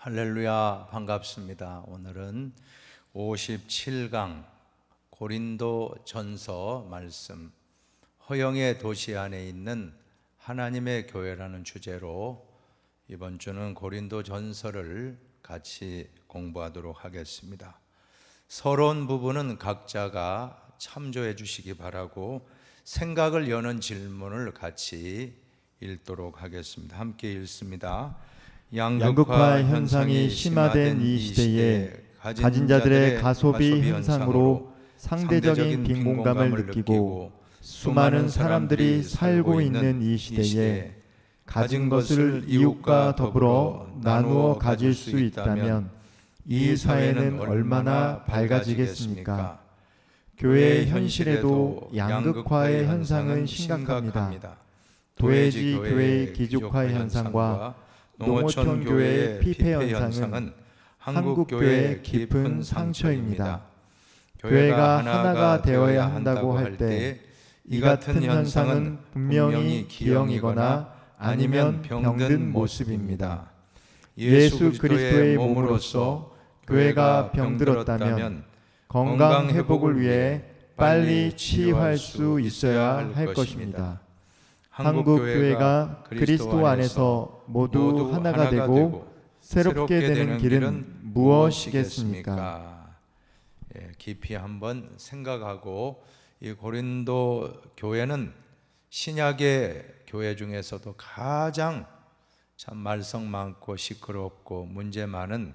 할렐루야, 반갑습니다. 오늘은 57강 고린도 전서 말씀, 허영의 도시 안에 있는 하나님의 교회라는 주제로 이번 주는 고린도 전서를 같이 공부하도록 하겠습니다. 서론 부분은 각자가 참조해 주시기 바라고 생각을 여는 질문을 같이 읽도록 하겠습니다. 함께 읽습니다. 양극화 현상이 심화된 이 시대에 가진 자들의 가소비 현상으로 상대적인 빈곤감을 느끼고 수많은 사람들이 살고 있는 이 시대에 가진 것을 이웃과 더불어 나누어 가질 수 있다면 이 사회는 얼마나 밝아지겠습니까? 교회의 현실에도 양극화의 현상은 심각합니다. 도회지 교회의 기족화 현상과 농어촌 교회의 피폐 현상은 한국 교회의 깊은 상처입니다. 교회가 하나가 되어야 한다고 할 때 이 같은 현상은 분명히 기형이거나 아니면 병든 모습입니다. 예수 그리스도의 몸으로서 교회가 병들었다면 건강 회복을 위해 빨리 치유할 수 있어야 할 것입니다. 한국 교회가 그리스도 안에서 모두 하나가 되고 새롭게 되는 길은 무엇이겠습니까? 깊이 한번 생각하고, 이 고린도 교회는 신약의 교회 중에서도 가장 참 말썽 많고 시끄럽고 문제 많은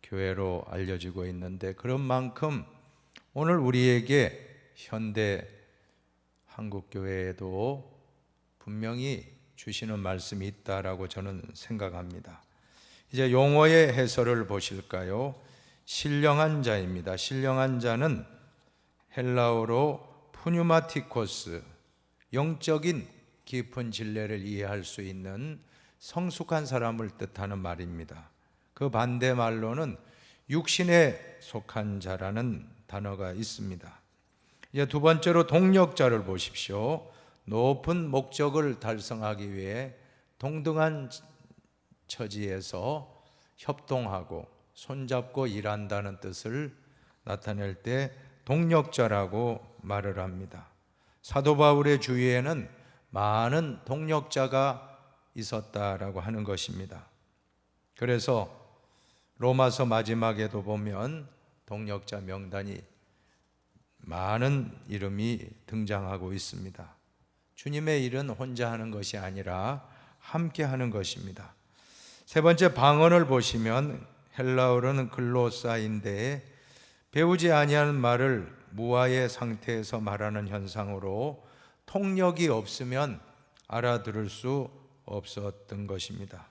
교회로 알려지고 있는데, 그런 만큼 오늘 우리에게 현대 한국 교회에도 분명히 주시는 말씀이 있다라고 저는 생각합니다. 이제 용어의 해설을 보실까요? 신령한 자입니다. 신령한 자는 헬라어로 푸뉴마티코스, 영적인 깊은 진리를 이해할 수 있는 성숙한 사람을 뜻하는 말입니다. 그 반대 말로는 육신에 속한 자라는 단어가 있습니다. 이제 두 번째로 동력자를 보십시오. 높은 목적을 달성하기 위해 동등한 처지에서 협동하고 손잡고 일한다는 뜻을 나타낼 때 동력자라고 말을 합니다. 사도 바울의 주위에는 많은 동력자가 있었다라고 하는 것입니다. 그래서 로마서 마지막에도 보면 동력자 명단이 많은 이름이 등장하고 있습니다. 주님의 일은 혼자 하는 것이 아니라 함께 하는 것입니다. 세 번째, 방언을 보시면 헬라어로는 글로사인데 배우지 아니하는 말을 무아의 상태에서 말하는 현상으로 통역이 없으면 알아들을 수 없었던 것입니다.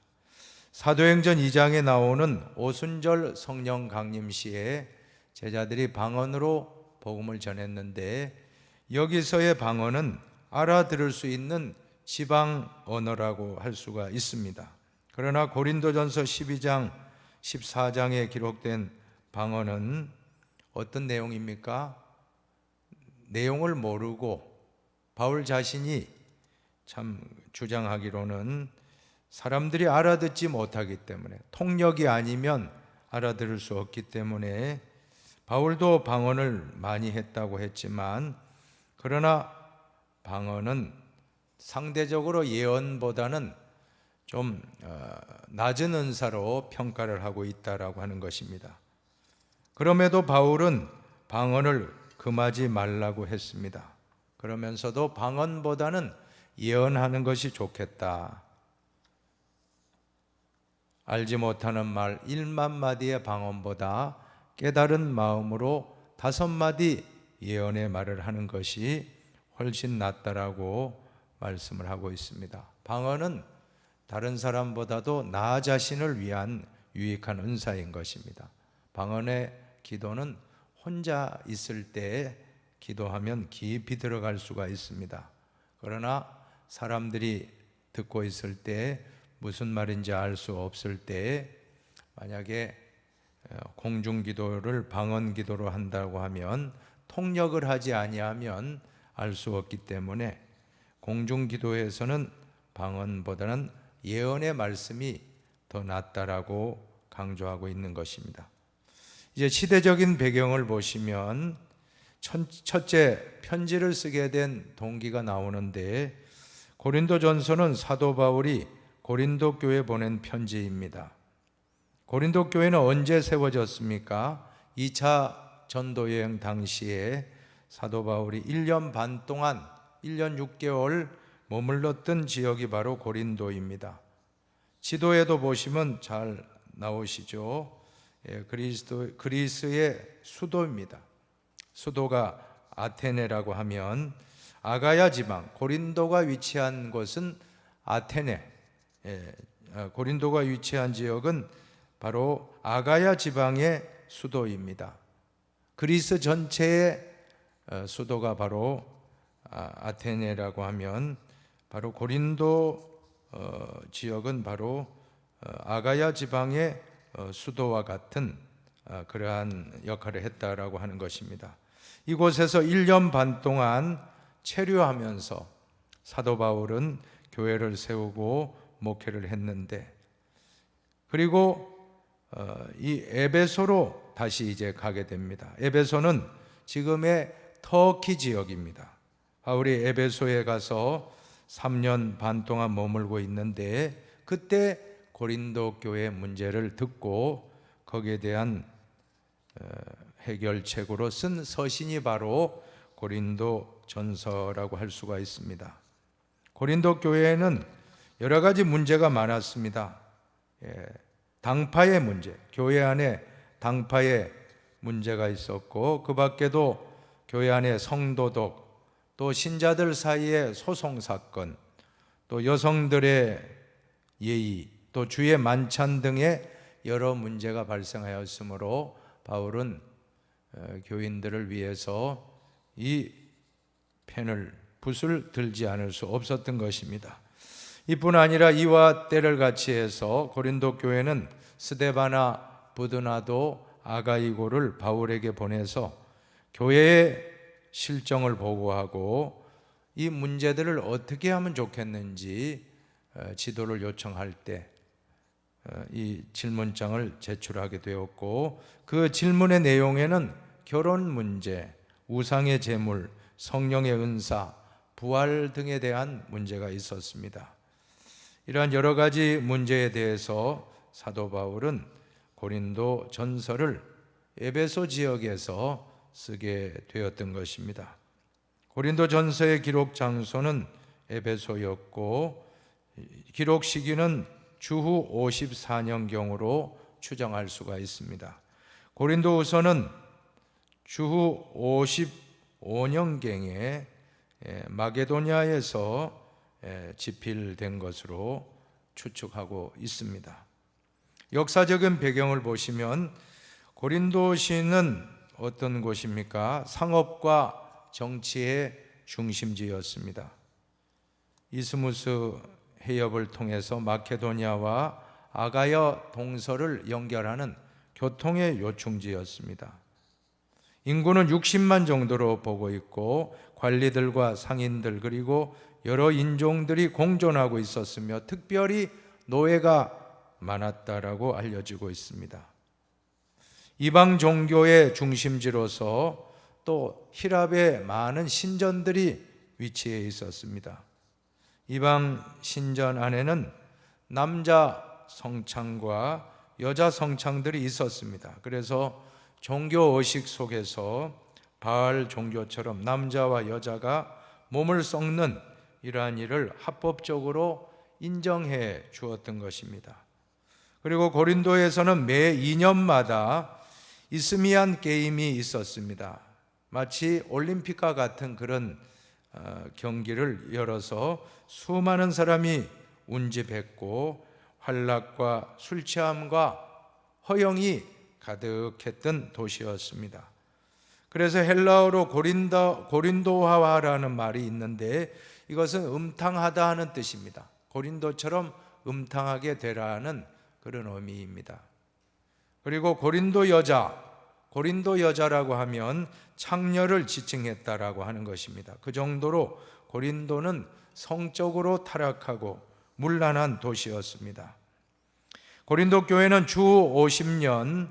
사도행전 2장에 나오는 오순절 성령 강림 시에 제자들이 방언으로 복음을 전했는데, 여기서의 방언은 알아들을 수 있는 지방 언어라고 할 수가 있습니다. 그러나 고린도전서 12장, 14장에 기록된 방언은 어떤 내용입니까? 내용을 모르고 바울 자신이 참 주장하기로는 사람들이 알아듣지 못하기 때문에, 통역이 아니면 알아들을 수 없기 때문에 바울도 방언을 많이 했다고 했지만, 그러나 방언은 상대적으로 예언보다는 좀 낮은 은사로 평가를 하고 있다라고 하는 것입니다. 그럼에도 바울은 방언을 금하지 말라고 했습니다. 그러면서도 방언보다는 예언하는 것이 좋겠다. 알지 못하는 말 1만 마디의 방언보다 깨달은 마음으로 5마디 예언의 말을 하는 것이 훨씬 낫다라고 말씀을 하고 있습니다. 방언은 다른 사람보다도 나 자신을 위한 유익한 은사인 것입니다. 방언의 기도는 혼자 있을 때 기도하면 깊이 들어갈 수가 있습니다. 그러나 사람들이 듣고 있을 때 무슨 말인지 알 수 없을 때, 만약에 공중기도를 방언기도로 한다고 하면 통역을 하지 아니하면 알 수 없기 때문에 공중기도에서는 방언보다는 예언의 말씀이 더 낫다라고 강조하고 있는 것입니다. 이제 시대적인 배경을 보시면 첫째, 편지를 쓰게 된 동기가 나오는데 고린도전서는 사도 바울이 고린도 교회에 보낸 편지입니다. 고린도 교회는 언제 세워졌습니까? 2차 전도 여행 당시에 사도 바울이 1년 반 동안 1년 6개월 머물렀던 지역이 바로 고린도입니다. 지도에도 보시면 잘 나오시죠. 그리스의 수도입니다. 수도가 아테네라고 하면 아가야 지방, 고린도가 위치한 곳은 아테네, 고린도가 위치한 지역은 바로 아가야 지방의 수도입니다. 그리스 전체의 수도가 바로 아테네라고 하면 바로 고린도 지역은 바로 아가야 지방의 수도와 같은 그러한 역할을 했다라고 하는 것입니다. 이곳에서 1년 반 동안 체류하면서 사도 바울은 교회를 세우고 목회를 했는데, 그리고 이 에베소로 다시 이제 가게 됩니다. 에베소는 지금의 터키 지역입니다. 바울이 에베소에 가서 3년 반 동안 머물고 있는데, 그때 고린도 교회 문제를 듣고 거기에 대한 해결책으로 쓴 서신이 바로 고린도 전서라고 할 수가 있습니다. 고린도 교회에는 여러 가지 문제가 많았습니다. 당파의 문제, 교회 안에 당파의 문제가 있었고, 그 밖에도 교회 안에 성도덕, 또 신자들 사이의 소송 사건, 또 여성들의 예의, 또 주의 만찬 등의 여러 문제가 발생하였으므로 바울은 교인들을 위해서 이 붓을 들지 않을 수 없었던 것입니다. 이뿐 아니라 이와 때를 같이 해서 고린도 교회는 스데바나, 부드나도, 아가이고를 바울에게 보내서 교회의 실정을 보고하고 이 문제들을 어떻게 하면 좋겠는지 지도를 요청할 때 이 질문장을 제출하게 되었고, 그 질문의 내용에는 결혼 문제, 우상의 제물, 성령의 은사, 부활 등에 대한 문제가 있었습니다. 이러한 여러 가지 문제에 대해서 사도 바울은 고린도 전서를 에베소 지역에서 쓰게 되었던 것입니다. 고린도 전서의 기록 장소는 에베소였고, 기록 시기는 주후 54년경으로 추정할 수가 있습니다. 고린도후서는 주후 55년경에 마게도냐에서 집필된 것으로 추측하고 있습니다. 역사적인 배경을 보시면 고린도시는 어떤 곳입니까? 상업과 정치의 중심지였습니다. 이스무스 해협을 통해서 마케도니아와 아가야 동서를 연결하는 교통의 요충지였습니다. 인구는 60만 정도로 보고 있고, 관리들과 상인들 그리고 여러 인종들이 공존하고 있었으며 특별히 노예가 많았다라고 알려지고 있습니다. 이방 종교의 중심지로서 또 힐압의 많은 신전들이 위치해 있었습니다. 이방 신전 안에는 남자 성창과 여자 성창들이 있었습니다. 그래서 종교 의식 속에서 바알 종교처럼 남자와 여자가 몸을 썩는 이러한 일을 합법적으로 인정해 주었던 것입니다. 그리고 고린도에서는 매 2년마다 이스미안 게임이 있었습니다. 마치 올림픽과 같은 그런 경기를 열어서 수많은 사람이 운집했고, 환락과 술 취함과 허영이 가득했던 도시였습니다. 그래서 헬라어로 고린도화라는 말이 있는데, 이것은 음탕하다 하는 뜻입니다. 고린도처럼 음탕하게 되라는 그런 의미입니다. 그리고 고린도 여자라고 하면 창녀를 지칭했다라고 하는 것입니다. 그 정도로 고린도는 성적으로 타락하고 문란한 도시였습니다. 고린도 교회는 주 50년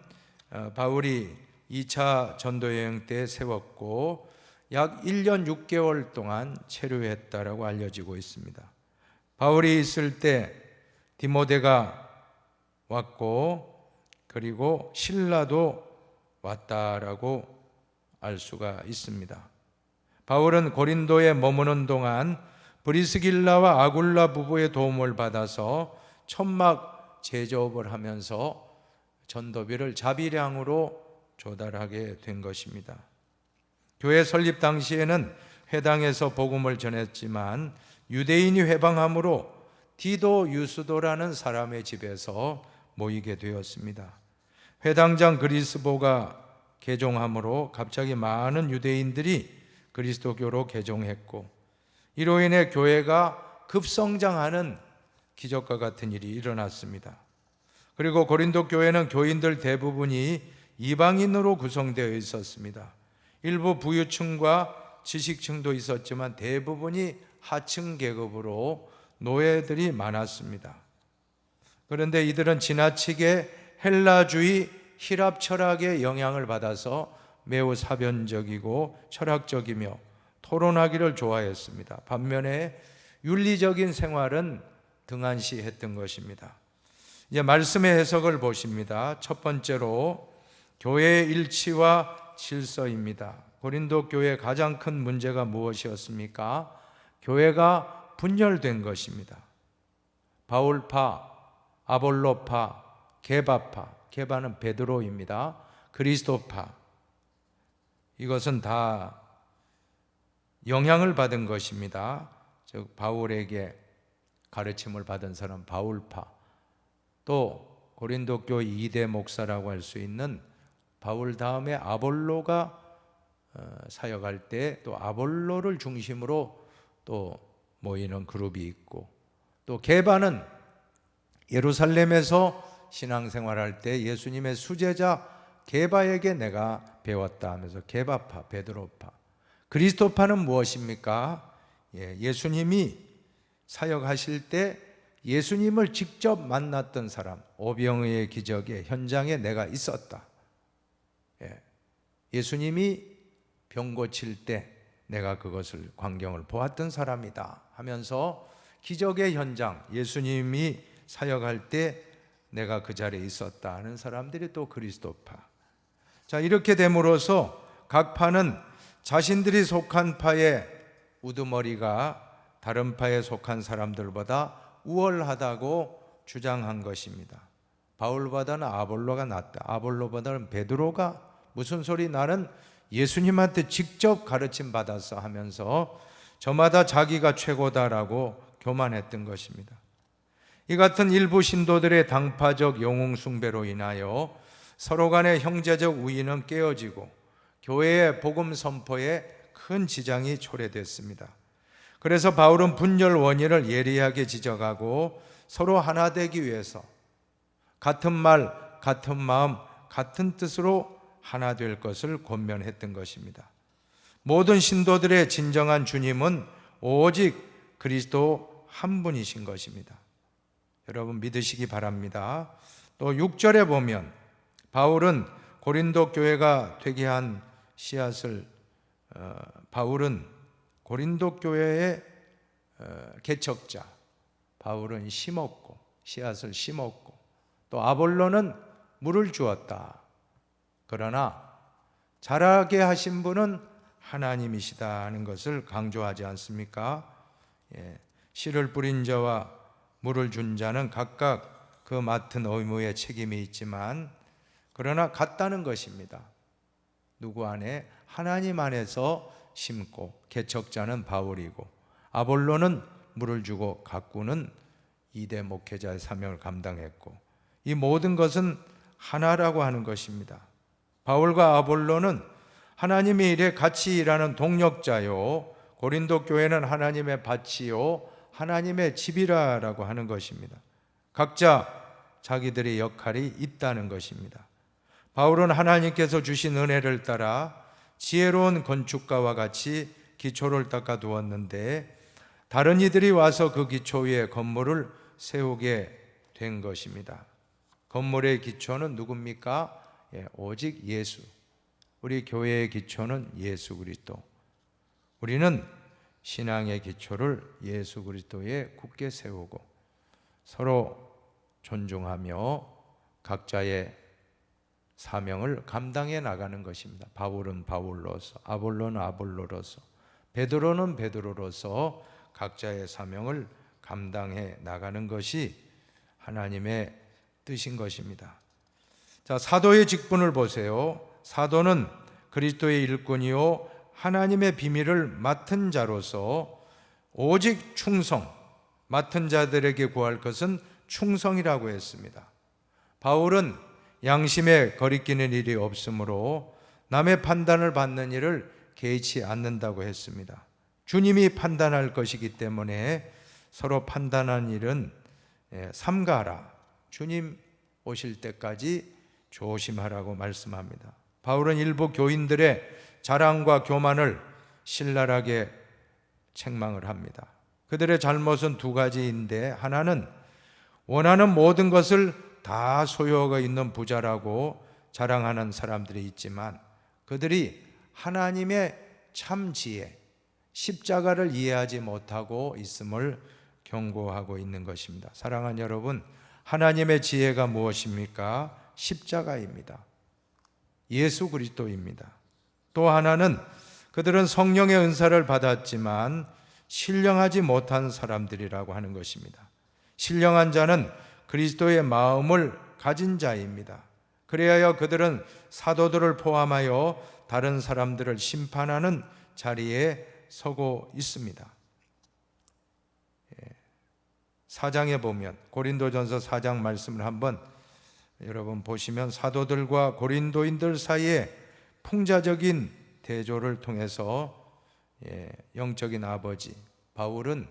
바울이 2차 전도여행 때 세웠고 약 1년 6개월 동안 체류했다라고 알려지고 있습니다. 바울이 있을 때 디모데가 왔고 그리고 신라도 왔다라고 알 수가 있습니다. 바울은 고린도에 머무는 동안 브리스길라와 아굴라 부부의 도움을 받아서 천막 제조업을 하면서 전도비를 자비량으로 조달하게 된 것입니다. 교회 설립 당시에는 회당에서 복음을 전했지만 유대인이 회방함으로 디도 유스도라는 사람의 집에서 모이게 되었습니다. 회당장 그리스보가 개종함으로 갑자기 많은 유대인들이 그리스도교로 개종했고 이로 인해 교회가 급성장하는 기적과 같은 일이 일어났습니다. 그리고 고린도 교회는 교인들 대부분이 이방인으로 구성되어 있었습니다. 일부 부유층과 지식층도 있었지만 대부분이 하층 계급으로 노예들이 많았습니다. 그런데 이들은 지나치게 헬라주의 히랍 철학의 영향을 받아서 매우 사변적이고 철학적이며 토론하기를 좋아했습니다. 반면에 윤리적인 생활은 등한시했던 것입니다. 이제 말씀의 해석을 보십니다. 첫 번째로 교회의 일치와 질서입니다. 고린도 교회의 가장 큰 문제가 무엇이었습니까? 교회가 분열된 것입니다. 바울파, 아볼로파, 게바파, 게바는 베드로입니다. 그리스도파, 이것은 다 영향을 받은 것입니다. 즉 바울에게 가르침을 받은 사람 바울파, 또 고린도 교회 2대 목사라고 할 수 있는 바울 다음에 아볼로가 사역할 때 또 아볼로를 중심으로 또 모이는 그룹이 있고, 또 게바는 예루살렘에서 신앙생활할 때 예수님의 수제자 게바에게 내가 배웠다 하면서 게바파, 베드로파. 그리스도파는 무엇입니까? 예수님이 사역하실 때 예수님을 직접 만났던 사람, 오병이의 기적의 현장에 내가 있었다. 예수님이 병 고칠 때 내가 그것을 광경을 보았던 사람이다 하면서 기적의 현장, 예수님이 사역할 때 내가 그 자리에 있었다 하는 사람들이 또 그리스도파. 자, 이렇게 됨으로써 각 파는 자신들이 속한 파의 우두머리가 다른 파에 속한 사람들보다 우월하다고 주장한 것입니다. 바울보다는 아볼로가 낫다. 아볼로보다는 베드로가 무슨 소리, 나는 예수님한테 직접 가르침 받았어 하면서 저마다 자기가 최고다라고 교만했던 것입니다. 이 같은 일부 신도들의 당파적 영웅 숭배로 인하여 서로 간의 형제적 우위는 깨어지고 교회의 복음 선포에 큰 지장이 초래됐습니다. 그래서 바울은 분열 원인을 예리하게 지적하고 서로 하나 되기 위해서 같은 말, 같은 마음, 같은 뜻으로 하나 될 것을 권면했던 것입니다. 모든 신도들의 진정한 주님은 오직 그리스도 한 분이신 것입니다. 여러분 믿으시기 바랍니다. 또 6절에 보면 바울은 고린도 교회가 되게 한 씨앗을 바울은 고린도 교회의 개척자, 바울은 심었고 씨앗을 심었고 또 아볼로는 물을 주었다. 그러나 자라게 하신 분은 하나님이시다 하는 것을 강조하지 않습니까? 씨를 뿌린 자와 물을 준 자는 각각 그 맡은 의무에 책임이 있지만 그러나 같다는 것입니다. 누구 안에? 하나님 안에서 심고 개척자는 바울이고 아볼로는 물을 주고 가꾸는 2대 목회자의 사명을 감당했고 이 모든 것은 하나라고 하는 것입니다. 바울과 아볼로는 하나님의 일에 같이 일하는 동력자요, 고린도 교회는 하나님의 밭이요 하나님의 집이라고 하는 것입니다. 각자 자기들의 역할이 있다는 것입니다. 바울은 하나님께서 주신 은혜를 따라 지혜로운 건축가와 같이 기초를 닦아 두었는데 다른 이들이 와서 그 기초 위에 건물을 세우게 된 것입니다. 건물의 기초는 누굽니까? 오직 예수. 우리 교회의 기초는 예수 그리스도. 우리는 신앙의 기초를 예수 그리스도에 굳게 세우고 서로 존중하며 각자의 사명을 감당해 나가는 것입니다. 바울은 바울로서, 아볼로는 아볼로로서, 베드로는 베드로로서 각자의 사명을 감당해 나가는 것이 하나님의 뜻인 것입니다. 자, 사도의 직분을 보세요. 사도는 그리스도의 일꾼이요 하나님의 비밀을 맡은 자로서 오직 충성, 맡은 자들에게 구할 것은 충성이라고 했습니다. 바울은 양심에 거리끼는 일이 없으므로 남의 판단을 받는 일을 개의치 않는다고 했습니다. 주님이 판단할 것이기 때문에 서로 판단한 일은 삼가하라. 주님 오실 때까지 조심하라고 말씀합니다. 바울은 일부 교인들의 자랑과 교만을 신랄하게 책망을 합니다. 그들의 잘못은 두 가지인데, 하나는 원하는 모든 것을 다 소유하고 있는 부자라고 자랑하는 사람들이 있지만 그들이 하나님의 참 지혜, 십자가를 이해하지 못하고 있음을 경고하고 있는 것입니다. 사랑하는 여러분, 하나님의 지혜가 무엇입니까? 십자가입니다. 예수 그리스도입니다. 또 하나는 그들은 성령의 은사를 받았지만 신령하지 못한 사람들이라고 하는 것입니다. 신령한 자는 그리스도의 마음을 가진 자입니다. 그래야 그들은 사도들을 포함하여 다른 사람들을 심판하는 자리에 서고 있습니다. 4장에 보면, 고린도전서 4장 말씀을 한번 여러분 보시면 사도들과 고린도인들 사이에 풍자적인 대조를 통해서 영적인 아버지 바울은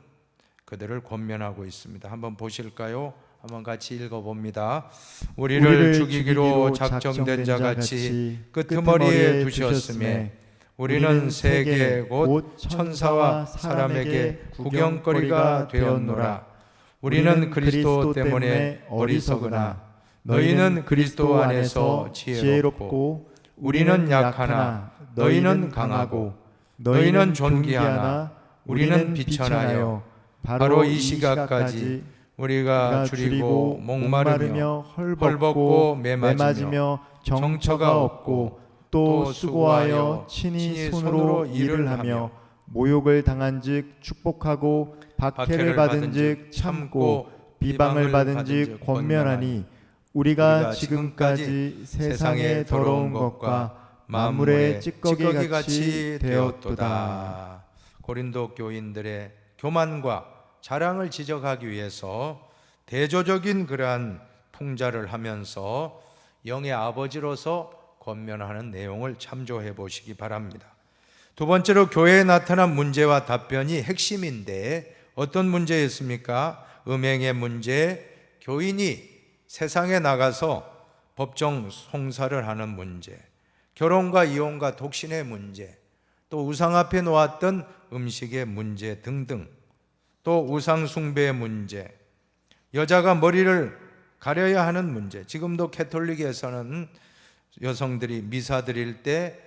그들을 권면하고 있습니다. 한번 보실까요? 한번 같이 읽어봅니다. 우리를 죽이기로 작정된 자같이 끄트머리에 두셨음에 우리는 세계 곧 천사와 사람에게 구경거리가 되었노라. 우리는 그리스도 때문에 어리석으나 너희는 그리스도 안에서 지혜롭고 우리는 약하나 너희는 강하고 너희는 존귀하나 우리는 비천하여 바로 이 시각까지 우리가 줄이고 목마르며 헐벗고 매맞으며 정처가 없고 또 수고하여 친히 손으로 일을 하며 모욕을 당한즉 축복하고 박해를 받은즉 참고 비방을 받은즉 권면하니 우리가 지금까지 세상의 더러운 것과 만물의 찌꺼기같이 되었도다. 고린도 교인들의 교만과 자랑을 지적하기 위해서 대조적인 그러한 풍자를 하면서 영의 아버지로서 권면하는 내용을 참조해 보시기 바랍니다. 두 번째로 교회에 나타난 문제와 답변이 핵심인데 어떤 문제였습니까? 음행의 문제, 교인이 세상에 나가서 법정 송사를 하는 문제, 결혼과 이혼과 독신의 문제, 또 우상 앞에 놓았던 음식의 문제 등등, 또 우상 숭배의 문제, 여자가 머리를 가려야 하는 문제. 지금도 캐톨릭에서는 여성들이 미사 드릴 때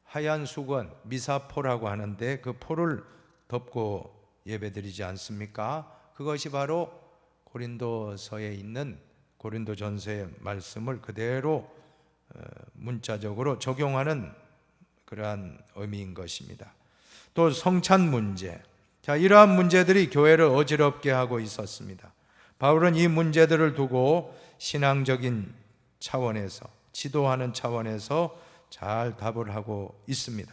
하얀 수건, 미사포라고 하는데 그 포를 덮고 예배드리지 않습니까? 그것이 바로 고린도서에 있는 고린도전서의 말씀을 그대로 문자적으로 적용하는 그러한 의미인 것입니다. 또 성찬 문제. 자, 이러한 문제들이 교회를 어지럽게 하고 있었습니다. 바울은 이 문제들을 두고 신앙적인 차원에서, 지도하는 차원에서 잘 답을 하고 있습니다.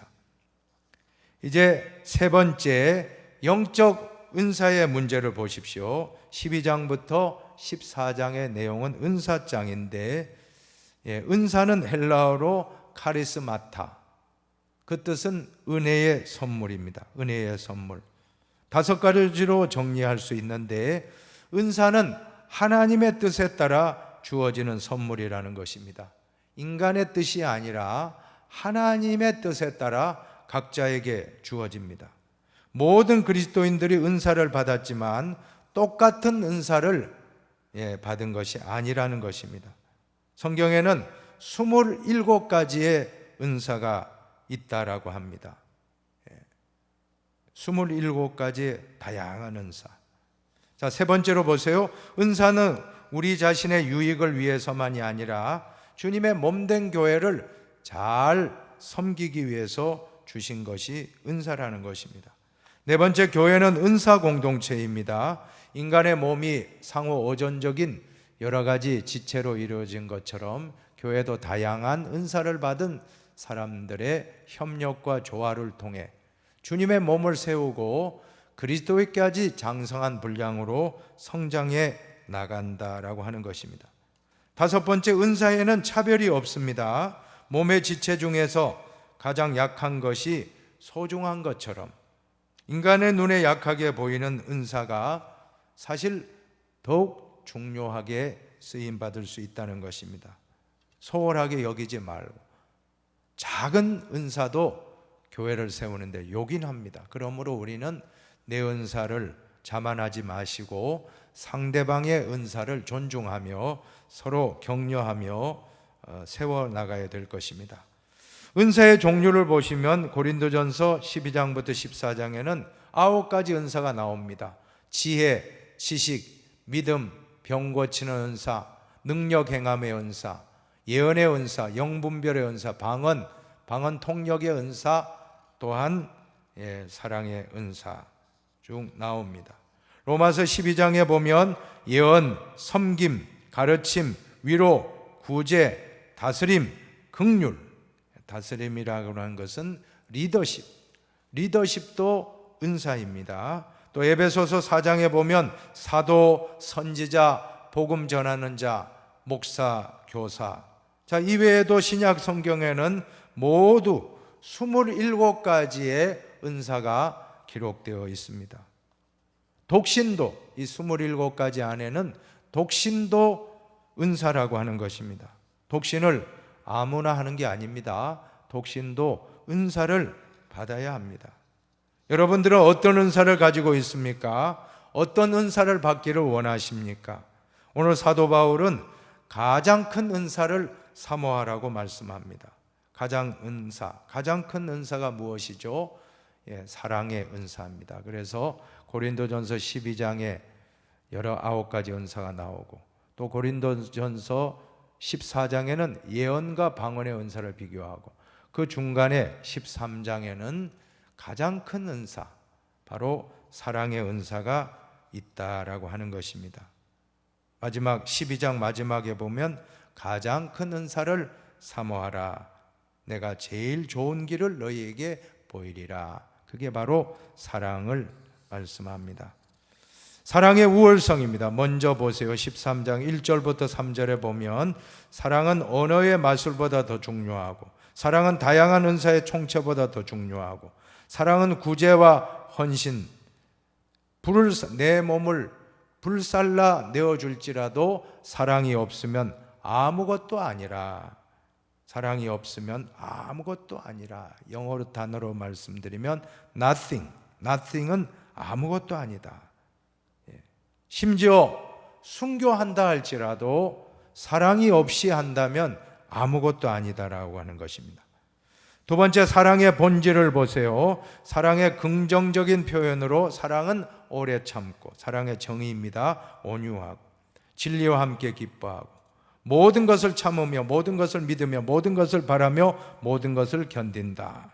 이제 세 번째, 영적 은사의 문제를 보십시오. 12장부터 14장의 내용은 은사장인데, 은사는 헬라어로 카리스마타, 그 뜻은 은혜의 선물입니다. 은혜의 선물. 5가지로 정리할 수 있는데, 은사는 하나님의 뜻에 따라 주어지는 선물이라는 것입니다. 인간의 뜻이 아니라 하나님의 뜻에 따라 각자에게 주어집니다. 모든 그리스도인들이 은사를 받았지만 똑같은 은사를 받은 것이 아니라는 것입니다. 성경에는 27가지의 은사가 있다라고 합니다. 27가지의 다양한 은사. 자, 세 번째로 보세요. 은사는 우리 자신의 유익을 위해서만이 아니라 주님의 몸된 교회를 잘 섬기기 위해서 주신 것이 은사라는 것입니다. 네 번째, 교회는 은사 공동체입니다. 인간의 몸이 상호 의존적인 여러 가지 지체로 이루어진 것처럼 교회도 다양한 은사를 받은 사람들의 협력과 조화를 통해 주님의 몸을 세우고 그리스도에까지 장성한 분량으로 성장해 나간다라고 하는 것입니다. 다섯 번째, 은사에는 차별이 없습니다. 몸의 지체 중에서 가장 약한 것이 소중한 것처럼 인간의 눈에 약하게 보이는 은사가 사실 더욱 중요하게 쓰임받을 수 있다는 것입니다. 소홀하게 여기지 말고 작은 은사도 교회를 세우는데 요긴합니다. 그러므로 우리는 내 은사를 자만하지 마시고 상대방의 은사를 존중하며 서로 격려하며 세워나가야 될 것입니다. 은사의 종류를 보시면 고린도전서 12장부터 14장에는 9가지 은사가 나옵니다. 지혜, 지식, 믿음, 병 고치는 은사, 능력 행함의 은사, 예언의 은사, 영분별의 은사, 방언 통역의 은사, 또한 사랑의 은사 쭉 나옵니다. 로마서 12장에 보면 예언, 섬김, 가르침, 위로, 구제, 다스림, 긍휼. 다스림이라고 하는 것은 리더십도 은사입니다. 또 에베소서 4장에 보면 사도, 선지자, 복음 전하는 자, 목사, 교사. 자, 이외에도 신약 성경에는 모두 27가지의 은사가 기록되어 있습니다. 독신도, 이 27가지 안에는 독신도 은사라고 하는 것입니다. 독신을 아무나 하는 게 아닙니다. 독신도 은사를 받아야 합니다. 여러분들은 어떤 은사를 가지고 있습니까? 어떤 은사를 받기를 원하십니까? 오늘 사도 바울은 가장 큰 은사를 사모하라고 말씀합니다. 가장 큰 은사가 무엇이죠? 사랑의 은사입니다. 그래서 고린도전서 12장에 19가지 은사가 나오고 또 고린도전서 14장에는 예언과 방언의 은사를 비교하고 그 중간에 13장에는 가장 큰 은사, 바로 사랑의 은사가 있다라고 하는 것입니다. 마지막 12장 마지막에 보면 가장 큰 은사를 사모하라. 내가 제일 좋은 길을 너희에게 보이리라. 그게 바로 사랑을 말씀합니다. 사랑의 우월성입니다. 먼저 보세요. 13장 1절부터 3절에 보면 사랑은 언어의 마술보다 더 중요하고 사랑은 다양한 은사의 총체보다 더 중요하고 사랑은 구제와 헌신, 내 몸을 불살라 내어줄지라도 사랑이 없으면 아무것도 아니라. 사랑이 없으면 아무것도 아니라. 영어로 단어로 말씀드리면 nothing은 아무것도 아니다. 심지어 순교한다 할지라도 사랑이 없이 한다면 아무것도 아니다라고 하는 것입니다. 두 번째, 사랑의 본질을 보세요. 사랑의 긍정적인 표현으로 사랑은 오래 참고, 사랑의 정의입니다. 온유하고 진리와 함께 기뻐하고 모든 것을 참으며 모든 것을 믿으며 모든 것을 바라며 모든 것을 견딘다.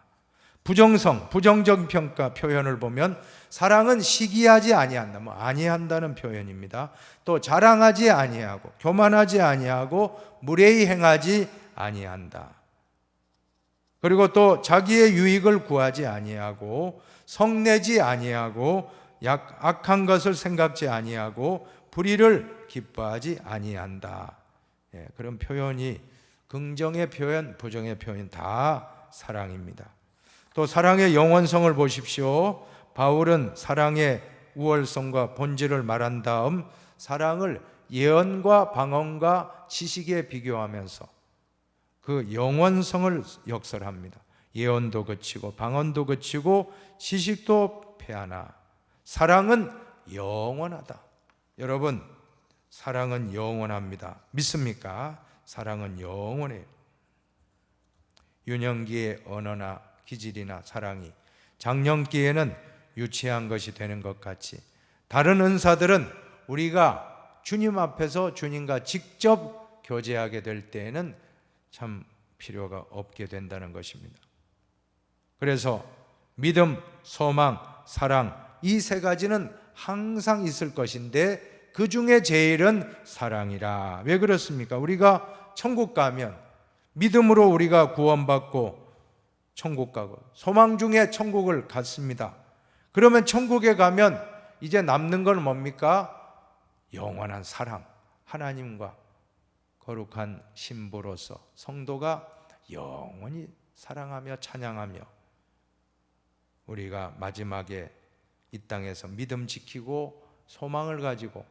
부정적 평가 표현을 보면 사랑은 시기하지 아니한다, 아니한다는 표현입니다. 또 자랑하지 아니하고 교만하지 아니하고 무례히 행하지 아니한다. 그리고 또 자기의 유익을 구하지 아니하고 성내지 아니하고 악한 것을 생각지 아니하고 불의를 기뻐하지 아니한다. 그런 표현이 긍정의 표현, 부정의 표현 다 사랑입니다. 또 사랑의 영원성을 보십시오. 바울은 사랑의 우월성과 본질을 말한 다음 사랑을 예언과 방언과 지식에 비교하면서 그 영원성을 역설합니다. 예언도 그치고 방언도 그치고 지식도 패하나 사랑은 영원하다. 여러분, 사랑은 영원합니다. 믿습니까? 사랑은 영원해요. 유년기의 언어나 기질이나 사랑이 장년기에는 유치한 것이 되는 것 같이 다른 은사들은 우리가 주님 앞에서 주님과 직접 교제하게 될 때에는 참 필요가 없게 된다는 것입니다. 그래서 믿음, 소망, 사랑 이 세 가지는 항상 있을 것인데 그 중에 제일은 사랑이라. 왜 그렇습니까? 우리가 천국 가면 믿음으로 우리가 구원받고 천국 가고 소망 중에 천국을 갔습니다. 그러면 천국에 가면 이제 남는 건 뭡니까? 영원한 사랑, 하나님과 거룩한 신부로서 성도가 영원히 사랑하며 찬양하며 우리가 마지막에 이 땅에서 믿음 지키고 소망을 가지고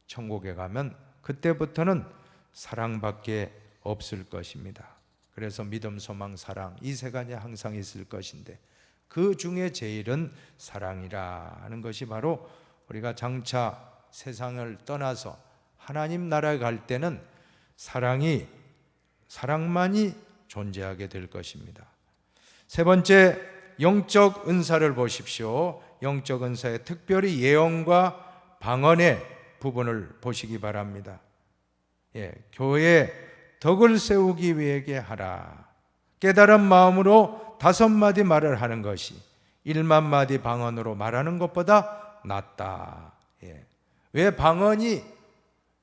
천국에 가면 그때부터는 사랑밖에 없을 것입니다. 그래서 믿음, 소망, 사랑 이 세 가지 항상 있을 것인데 그 중에 제일은 사랑이라 하는 것이 바로 우리가 장차 세상을 떠나서 하나님 나라에 갈 때는 사랑만이 존재하게 될 것입니다. 세 번째, 영적 은사를 보십시오. 영적 은사의 특별히 예언과 방언의 부분을 보시기 바랍니다. 교회에 덕을 세우기 위하게 하라. 깨달은 마음으로 5마디 말을 하는 것이 1만마디 방언으로 말하는 것보다 낫다. 왜 방언이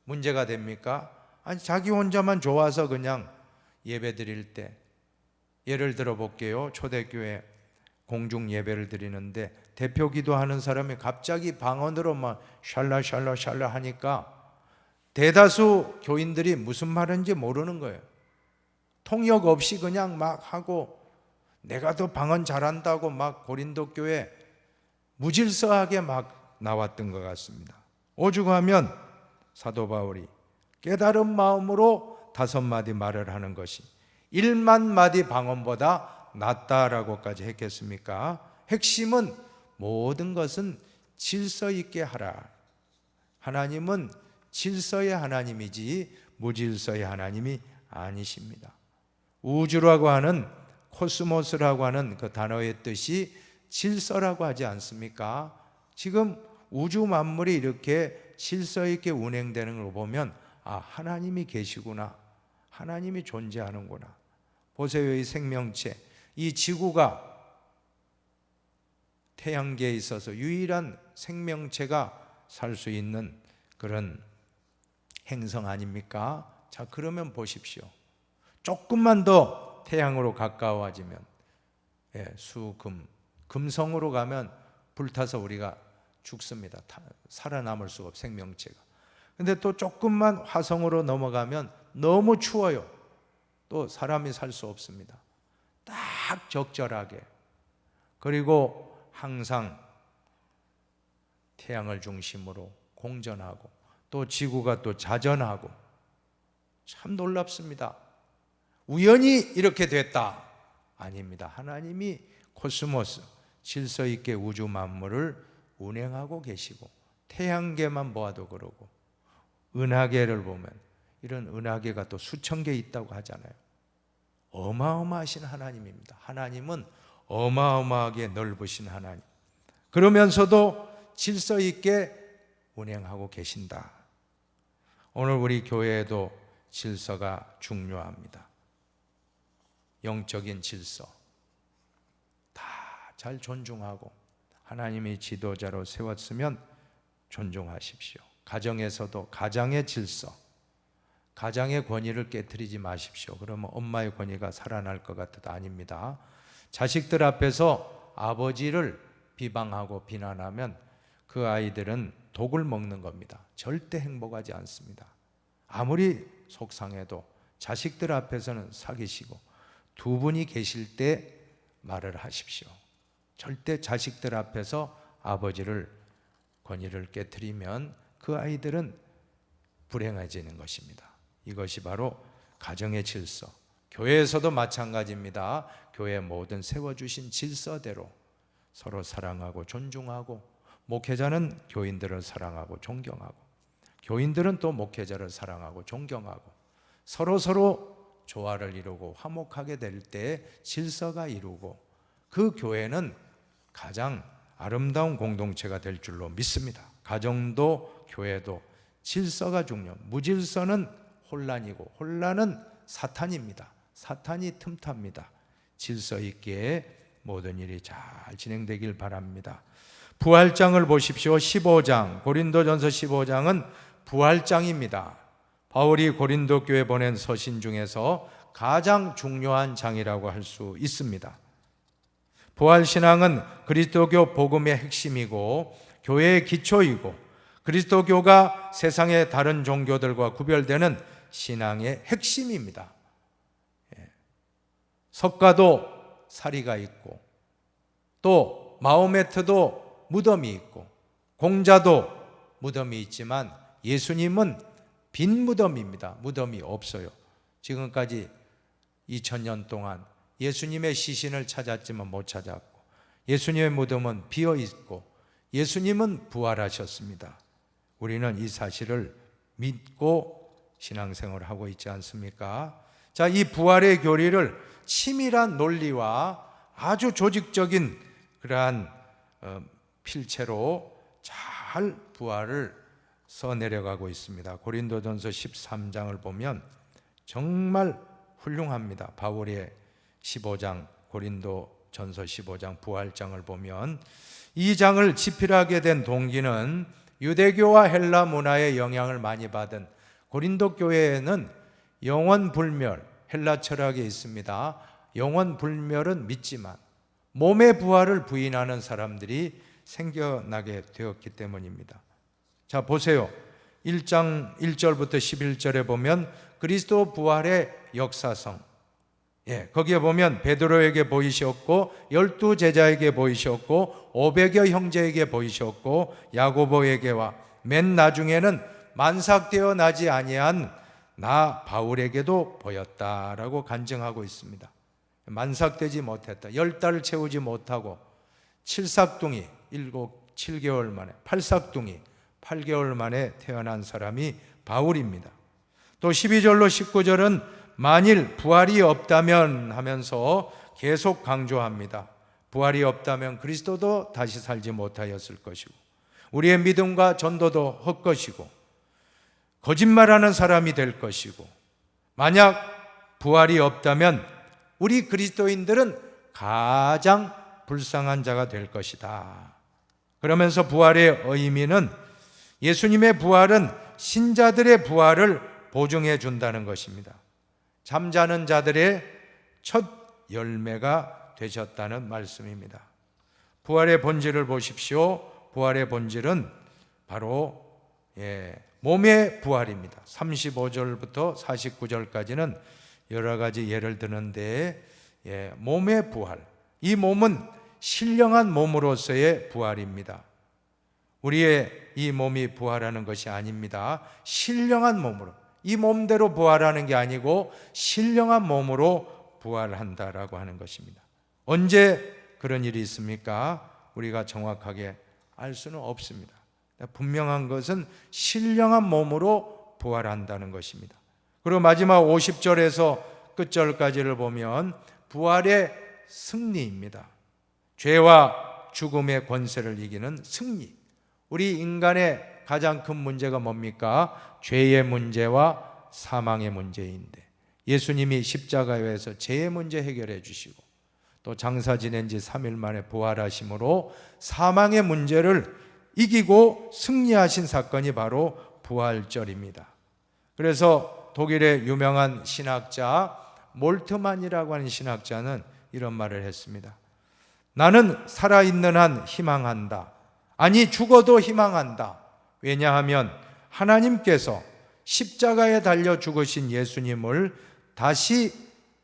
문제가 됩니까? 아니, 자기 혼자만 좋아서 그냥 예배 드릴 때, 예를 들어 볼게요. 초대교회 공중 예배를 드리는데 대표 기도하는 사람이 갑자기 방언으로 막 샬라 하니까 대다수 교인들이 무슨 말인지 모르는 거예요. 통역 없이 그냥 막 하고 내가 더 방언 잘한다고 막 고린도 교회 무질서하게 막 나왔던 것 같습니다. 오죽하면 사도 바울이 깨달은 마음으로 5마디 말을 하는 것이 1만마디 방언보다 낫다라고까지 했겠습니까? 핵심은 모든 것은 질서 있게 하라. 하나님은 질서의 하나님이지 무질서의 하나님이 아니십니다. 우주라고 하는 코스모스라고 하는 그 단어의 뜻이 질서라고 하지 않습니까? 지금 우주 만물이 이렇게 질서 있게 운행되는 걸 보면 하나님이 계시구나. 하나님이 존재하는구나. 보세요. 이 생명체, 이 지구가 태양계에 있어서 유일한 생명체가 살 수 있는 그런 행성 아닙니까? 자, 그러면 보십시오. 조금만 더 태양으로 가까워지면 금성으로 가면 불타서 우리가 죽습니다. 살아남을 수가 없어, 생명체가. 근데 또 조금만 화성으로 넘어가면 너무 추워요. 또 사람이 살 수 없습니다. 딱 적절하게. 그리고 항상 태양을 중심으로 공전하고 또 지구가 또 자전하고 참 놀랍습니다. 우연히 이렇게 됐다? 아닙니다. 하나님이 코스모스, 질서 있게 우주 만물을 운행하고 계시고 태양계만 보아도 그러고 은하계를 보면 이런 은하계가 또 수천 개 있다고 하잖아요. 어마어마하신 하나님입니다. 하나님은 어마어마하게 넓으신 하나님. 그러면서도 질서 있게 운행하고 계신다. 오늘 우리 교회에도 질서가 중요합니다. 영적인 질서 다 잘 존중하고 하나님이 지도자로 세웠으면 존중하십시오. 가정에서도 가장의 질서, 가장의 권위를 깨트리지 마십시오. 그러면 엄마의 권위가 살아날 것 같아도 아닙니다. 자식들 앞에서 아버지를 비방하고 비난하면 그 아이들은 독을 먹는 겁니다. 절대 행복하지 않습니다. 아무리 속상해도 자식들 앞에서는 사귀시고 두 분이 계실 때 말을 하십시오. 절대 자식들 앞에서 아버지를 권위를 깨트리면 그 아이들은 불행해지는 것입니다. 이것이 바로 가정의 질서. 교회에서도 마찬가지입니다. 교회 모든 세워주신 질서대로 서로 사랑하고 존중하고 목회자는 교인들을 사랑하고 존경하고 교인들은 또 목회자를 사랑하고 존경하고 서로 조화를 이루고 화목하게 될 때 질서가 이루고 그 교회는 가장 아름다운 공동체가 될 줄로 믿습니다. 가정도 교회도 질서가 중요. 무질서는 혼란이고 혼란은 사탄입니다. 사탄이 틈탑니다. 질서 있게 모든 일이 잘 진행되길 바랍니다. 부활장을 보십시오. 15장, 고린도전서 15장은 부활장입니다. 바울이 고린도 교회 보낸 서신 중에서 가장 중요한 장이라고 할 수 있습니다. 부활신앙은 그리스도교 복음의 핵심이고 교회의 기초이고 그리스도교가 세상의 다른 종교들과 구별되는 신앙의 핵심입니다. 석가도 사리가 있고 또 마호메트도 무덤이 있고 공자도 무덤이 있지만 예수님은 빈 무덤입니다. 무덤이 없어요. 지금까지 2000년 동안 예수님의 시신을 찾았지만 못 찾았고 예수님의 무덤은 비어 있고 예수님은 부활하셨습니다. 우리는 이 사실을 믿고 신앙생활을 하고 있지 않습니까? 자, 이 부활의 교리를 치밀한 논리와 아주 조직적인 그러한 필체로 잘 부활을 써내려가고 있습니다. 고린도전서 13장을 보면 정말 훌륭합니다. 바울의 15장, 고린도전서 15장 부활장을 보면 이 장을 집필하게 된 동기는 유대교와 헬라 문화의 영향을 많이 받은 고린도 교회에는 영원불멸, 헬라 철학에 있습니다. 영원불멸은 믿지만 몸의 부활을 부인하는 사람들이 생겨나게 되었기 때문입니다. 자, 보세요. 1장 1절부터 11절에 보면 그리스도 부활의 역사성, 거기에 보면 베드로에게 보이셨고 12제자에게 보이셨고 500여 형제에게 보이셨고 야고보에게와 맨 나중에는 만삭되어 나지 아니한 나 바울에게도 보였다라고 간증하고 있습니다. 만삭되지 못했다. 10달을 채우지 못하고 7삭둥이 7개월 만에 8삭둥이 8개월 만에 태어난 사람이 바울입니다. 또 12절로 19절은 만일 부활이 없다면 하면서 계속 강조합니다. 부활이 없다면 그리스도도 다시 살지 못하였을 것이고 우리의 믿음과 전도도 헛것이고 거짓말하는 사람이 될 것이고 만약 부활이 없다면 우리 그리스도인들은 가장 불쌍한 자가 될 것이다. 그러면서 부활의 의미는 예수님의 부활은 신자들의 부활을 보증해 준다는 것입니다. 잠자는 자들의 첫 열매가 되셨다는 말씀입니다. 부활의 본질을 보십시오. 부활의 본질은 바로 몸의 부활입니다. 35절부터 49절까지는 여러 가지 예를 드는데 몸의 부활, 이 몸은 신령한 몸으로서의 부활입니다. 우리의 이 몸이 부활하는 것이 아닙니다. 신령한 몸으로, 이 몸대로 부활하는 게 아니고 신령한 몸으로 부활한다라고 하는 것입니다. 언제 그런 일이 있습니까? 우리가 정확하게 알 수는 없습니다. 분명한 것은 신령한 몸으로 부활한다는 것입니다. 그리고 마지막 50절에서 끝절까지를 보면 부활의 승리입니다. 죄와 죽음의 권세를 이기는 승리. 우리 인간의 가장 큰 문제가 뭡니까? 죄의 문제와 사망의 문제인데 예수님이 십자가에서 죄의 문제 해결해 주시고 또 장사 지낸 지 3일 만에 부활하심으로 사망의 문제를 이기고 승리하신 사건이 바로 부활절입니다. 그래서 독일의 유명한 신학자 몰트만이라고 하는 신학자는 이런 말을 했습니다. 나는 살아있는 한 희망한다. 아니 죽어도 희망한다. 왜냐하면 하나님께서 십자가에 달려 죽으신 예수님을 다시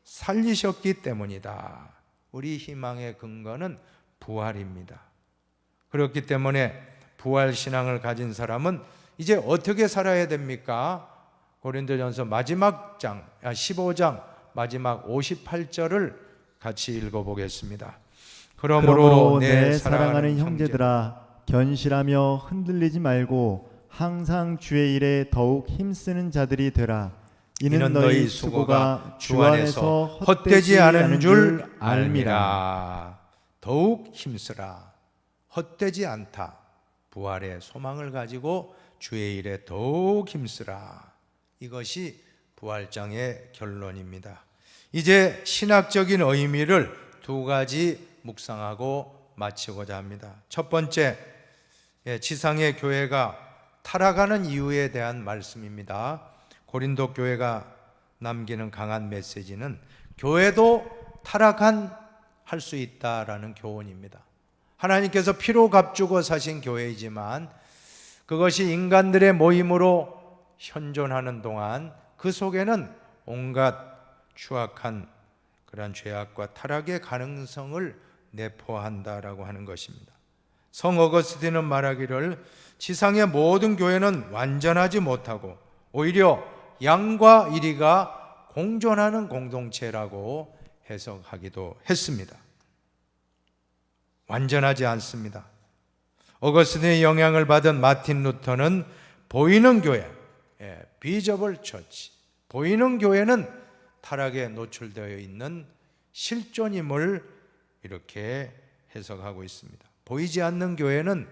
살리셨기 때문이다. 우리 희망의 근거는 부활입니다. 그렇기 때문에 부활신앙을 가진 사람은 이제 어떻게 살아야 됩니까? 고린도전서 마지막 장 15장 마지막 58절을 같이 읽어보겠습니다. 그러므로 내 사랑하는 형제들아 견실하며 흔들리지 말고 항상 주의 일에 더욱 힘쓰는 자들이 되라. 이는 너희 수고가 주 안에서 헛되지 않은 줄 알미라. 더욱 힘쓰라. 헛되지 않다. 부활의 소망을 가지고 주의 일에 더욱 힘쓰라. 이것이 부활장의 결론입니다. 이제 신학적인 의미를 두 가지 묵상하고 마치고자 합니다. 첫 번째, 지상의 교회가 타락하는 이유에 대한 말씀입니다. 고린도 교회가 남기는 강한 메시지는 교회도 타락할 수 있다라는 교훈입니다. 하나님께서 피로 값주고 사신 교회이지만 그것이 인간들의 모임으로 현존하는 동안 그 속에는 온갖 추악한 그러한 죄악과 타락의 가능성을 내포한다라고 하는 것입니다. 성 어거스틴은 말하기를 지상의 모든 교회는 완전하지 못하고 오히려 양과 이리가 공존하는 공동체라고 해석하기도 했습니다. 완전하지 않습니다. 어거스틴의 영향을 받은 마틴 루터는 보이는 교회, 비저블 처치, 보이는 교회는 타락에 노출되어 있는 실존임을 이렇게 해석하고 있습니다. 보이지 않는 교회는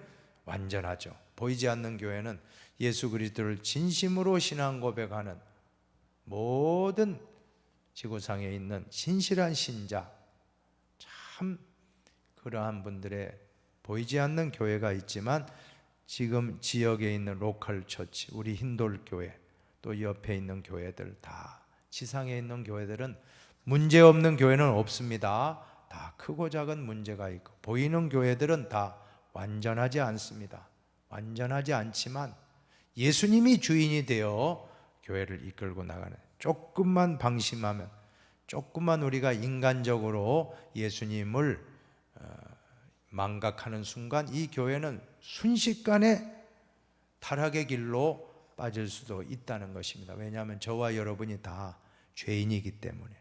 완전하죠. 보이지 않는 교회는 예수 그리스도를 진심으로 신앙 고백하는 모든 지구상에 있는 신실한 신자, 참 그러한 분들의 보이지 않는 교회가 있지만 지금 지역에 있는 로컬 처치, 우리 힌돌 교회, 또 옆에 있는 교회들 다, 지상에 있는 교회들은 문제 없는 교회는 없습니다. 다 크고 작은 문제가 있고 보이는 교회들은 다 완전하지 않습니다. 완전하지 않지만 예수님이 주인이 되어 교회를 이끌고 나가는, 조금만 방심하면, 조금만 우리가 인간적으로 예수님을 망각하는 순간 이 교회는 순식간에 타락의 길로 빠질 수도 있다는 것입니다. 왜냐하면 저와 여러분이 다 죄인이기 때문에,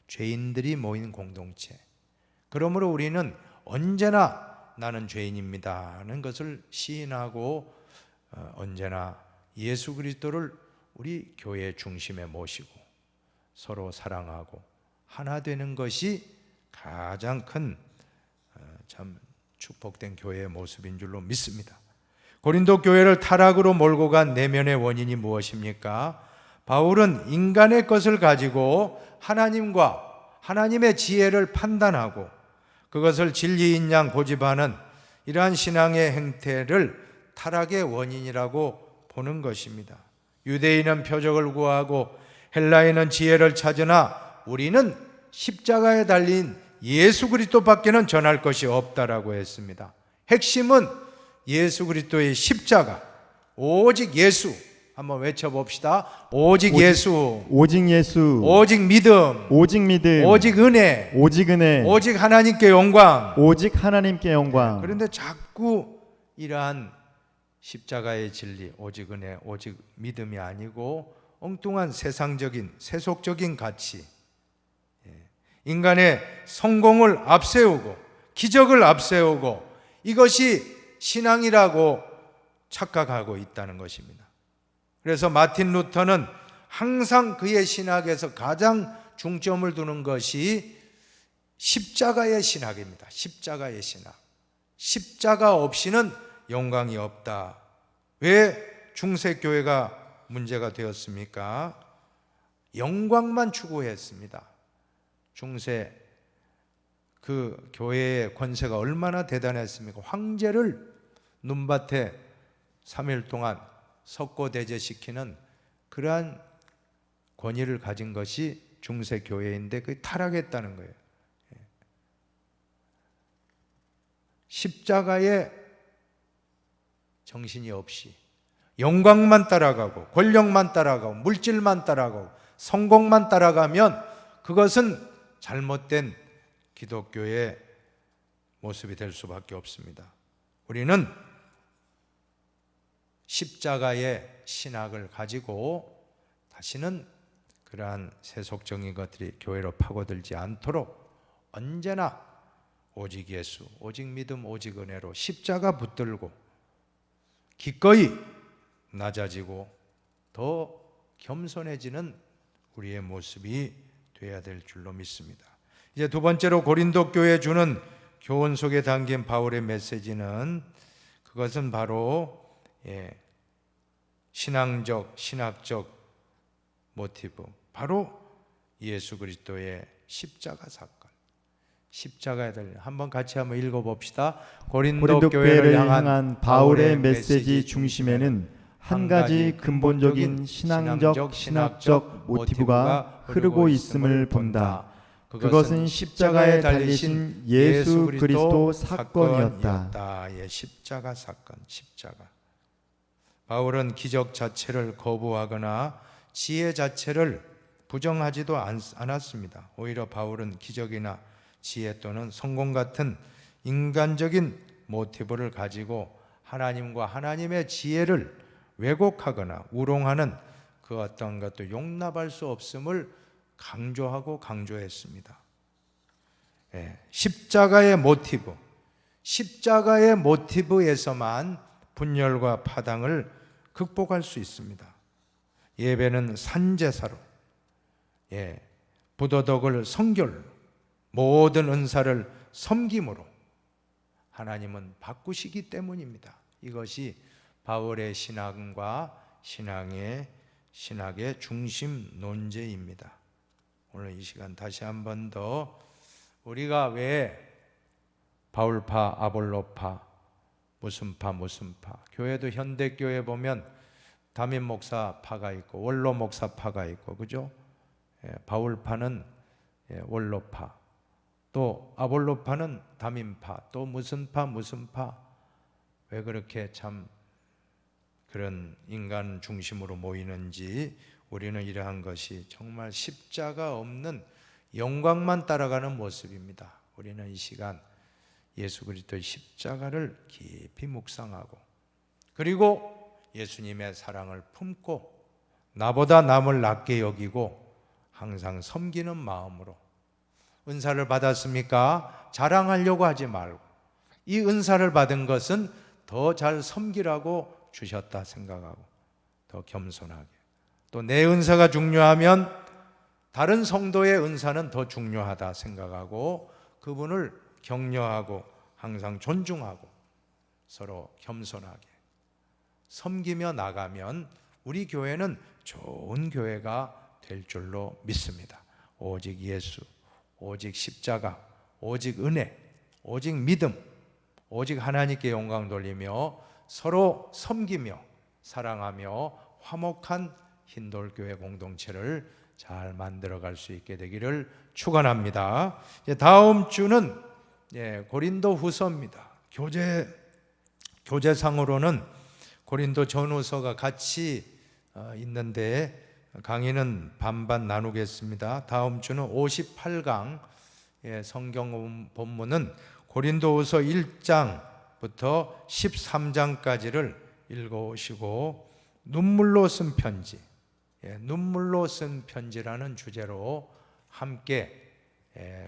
죄인들이 모인 공동체. 그러므로 우리는 언제나 나는 죄인입니다 하는 것을 시인하고 언제나 예수 그리스도를 우리 교회의 중심에 모시고 서로 사랑하고 하나 되는 것이 가장 큰 참 축복된 교회의 모습인 줄로 믿습니다. 고린도 교회를 타락으로 몰고 간 내면의 원인이 무엇입니까? 바울은 인간의 것을 가지고 하나님과 하나님의 지혜를 판단하고 그것을 진리인 양 고집하는 이러한 신앙의 행태를 타락의 원인이라고 보는 것입니다. 유대인은 표적을 구하고 헬라인은 지혜를 찾으나 우리는 십자가에 달린 예수 그리스도밖에는 전할 것이 없다라고 했습니다. 핵심은 예수 그리스도의 십자가, 오직 예수. 한번 외쳐봅시다. 오직 예수, 오직 예수, 오직 믿음, 오직 믿음, 오직 은혜, 오직 은혜, 오직 하나님께 영광. 오직 하나님께 영광. 그런데 자꾸 이러한 십자가의 진리, 오직 은혜, 오직 믿음이 아니고 엉뚱한 세상적인 세속적인 가치, 인간의 성공을 앞세우고 기적을 앞세우고 이것이 신앙이라고 착각하고 있다는 것입니다. 그래서 마틴 루터는 항상 그의 신학에서 가장 중점을 두는 것이 십자가의 신학입니다. 십자가의 신학. 십자가 없이는 영광이 없다. 왜 중세교회가 문제가 되었습니까? 영광만 추구했습니다. 중세 그 교회의 권세가 얼마나 대단했습니까? 황제를 눈밭에 3일 동안 석고대제시키는 그러한 권위를 가진 것이 중세 교회인데 그게 타락했다는 거예요. 십자가에 정신이 없이 영광만 따라가고 권력만 따라가고 물질만 따라가고 성공만 따라가면 그것은 잘못된 기독교의 모습이 될 수밖에 없습니다. 우리는 십자가의 신학을 가지고 다시는 그러한 세속적인 것들이 교회로 파고들지 않도록 언제나 오직 예수, 오직 믿음, 오직 은혜로 십자가 붙들고 기꺼이 낮아지고 더 겸손해지는 우리의 모습이 되어야 될 줄로 믿습니다. 이제 두 번째로 고린도 교회에 주는 교훈 속에 담긴 바울의 메시지는 그것은 바로 신학적 모티브, 바로 예수 그리스도의 십자가 사건, 십자가에 달려 한번 같이 한번 읽어봅시다. 고린도 교회를 향한 바울의 메시지 중심에는 한 가지 근본적인 신학적 모티브가 흐르고 있음을 본다. 그것은 십자가에 달리신 예수 그리스도 사건이었다. 십자가 사건, 십자가. 바울은 기적 자체를 거부하거나 지혜 자체를 부정하지도 않았습니다. 오히려 바울은 기적이나 지혜 또는 성공 같은 인간적인 모티브를 가지고 하나님과 하나님의 지혜를 왜곡하거나 우롱하는 그 어떤 것도 용납할 수 없음을 강조했습니다. 십자가의 모티브에서만 분열과 파당을 극복할 수 있습니다. 예배는 산제사로, 부도덕을 성결로, 모든 은사를 섬김으로 하나님은 바꾸시기 때문입니다. 이것이 바울의 신앙과 신학의 중심 논제입니다. 오늘 이 시간 다시 한 번 더 우리가 왜 바울파, 아볼로파, 무슨 파, 교회도 현대교회 보면 담임 목사파가 있고 원로 목사파가 있고, 그죠? 바울파는 원로파, 또 아볼로파는 담임파, 또 무슨 파. 왜 그렇게 참 그런 인간 중심으로 모이는지, 우리는 이러한 것이 정말 십자가 없는 영광만 따라가는 모습입니다. 우리는 이 시간 예수 그리스도의 십자가를 깊이 묵상하고, 그리고 예수님의 사랑을 품고 나보다 남을 낮게 여기고 항상 섬기는 마음으로, 은사를 받았습니까? 자랑하려고 하지 말고 이 은사를 받은 것은 더 잘 섬기라고 주셨다 생각하고 더 겸손하게, 또 내 은사가 중요하면 다른 성도의 은사는 더 중요하다 생각하고 그분을 격려하고 항상 존중하고 서로 겸손하게 섬기며 나가면 우리 교회는 좋은 교회가 될 줄로 믿습니다. 오직 예수, 오직 십자가, 오직 은혜, 오직 믿음, 오직 하나님께 영광 돌리며 서로 섬기며 사랑하며 화목한 흰돌교회 공동체를 잘 만들어갈 수 있게 되기를 축원합니다. 다음 주는 고린도 후서입니다. 교재상으로는 고린도 전후서가 같이 있는데 강의는 반반 나누겠습니다. 다음 주는 58강 성경 본문은 고린도후서 1장부터 13장까지를 읽어오시고 눈물로 쓴 편지, 눈물로 쓴 편지라는 주제로 함께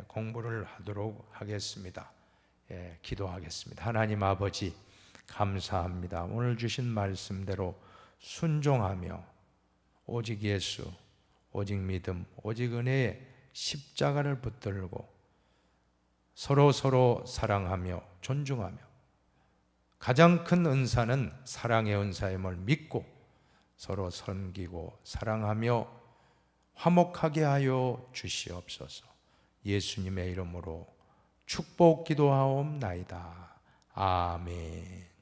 공부를 하도록 하겠습니다. 기도하겠습니다. 하나님 아버지 감사합니다. 오늘 주신 말씀대로 순종하며 오직 예수, 오직 믿음, 오직 은혜의 십자가를 붙들고 서로 사랑하며 존중하며 가장 큰 은사는 사랑의 은사임을 믿고 서로 섬기고 사랑하며 화목하게 하여 주시옵소서. 예수님의 이름으로 축복 기도하옵나이다. 아멘.